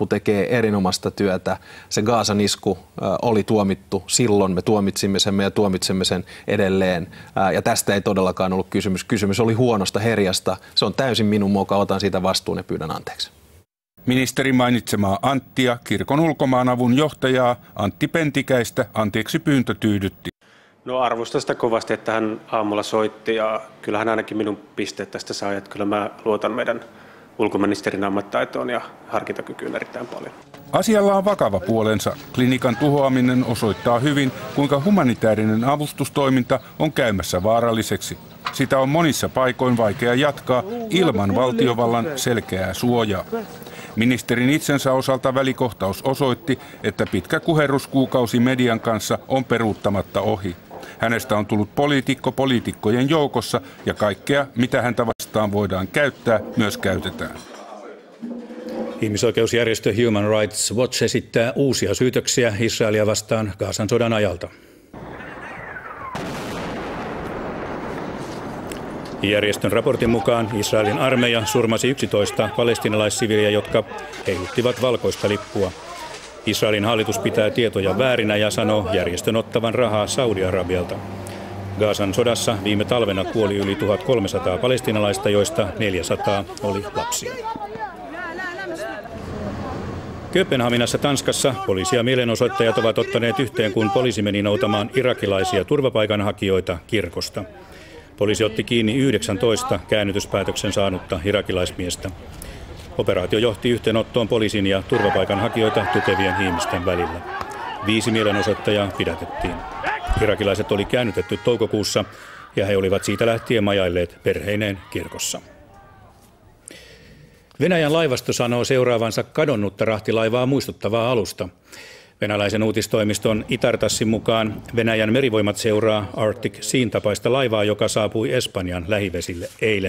tekee erinomaista työtä. Se Gazan isku oli tuomittu silloin, me tuomitsimme sen ja tuomitsemme sen edelleen. Ja tästä ei todellakaan ollut kysymys. Kysymys oli huonosta herjasta. Se on täysin minun moka, otan siitä vastuun ja pyydän anteeksi. Ministerin mainitsemaa Anttia, kirkon ulkomaanavun johtajaa Antti Pentikäistä, anteeksi pyyntö tyydytti. No arvostan sitä kovasti, että hän aamulla soitti ja kyllähän ainakin minun pisteet tästä saa, että kyllä mä luotan meidän ulkoministerin ammattitaitoon ja harkintakykyyn erittäin paljon. Asialla on vakava puolensa. Klinikan tuhoaminen osoittaa hyvin, kuinka humanitaarinen avustustoiminta on käymässä vaaralliseksi. Sitä on monissa paikoin vaikea jatkaa ilman valtiovallan selkeää suojaa. Ministerin itsensä osalta välikohtaus osoitti, että pitkä kuherruskuukausi median kanssa on peruuttamatta ohi. Hänestä on tullut poliitikko poliitikkojen joukossa ja kaikkea, mitä häntä vastaan voidaan käyttää, myös käytetään. Ihmisoikeusjärjestö Human Rights Watch esittää uusia syytöksiä Israelia vastaan Gazan sodan ajalta. Järjestön raportin mukaan Israelin armeija surmasi 11 palestiinalaissiviiliä, jotka heiluttivat valkoista lippua. Israelin hallitus pitää tietoja väärinä ja sanoo järjestön ottavan rahaa Saudi-Arabialta. Gazan sodassa viime talvena kuoli yli 1300 palestiinalaista, joista 400 oli lapsia. Kööpenhaminassa Tanskassa poliisi ja mielenosoittajat ovat ottaneet yhteen, kun poliisi meni noutamaan irakilaisia turvapaikanhakijoita kirkosta. Poliisi otti kiinni 19 käännytyspäätöksen saanutta irakilaismiestä. Operaatio johti yhteenottoon poliisin ja turvapaikanhakijoita tukevien ihmisten välillä. 5 mielenosoittajaa pidätettiin. Irakilaiset oli käännytetty toukokuussa ja he olivat siitä lähtien majailleet perheineen kirkossa. Venäjän laivasto sanoo seuraavansa kadonnutta rahtilaivaa muistuttavaa alusta. Venäläisen uutistoimiston Itartassin mukaan Venäjän merivoimat seuraa Arctic Sean tapaista laivaa, joka saapui Espanjan lähivesille eilen.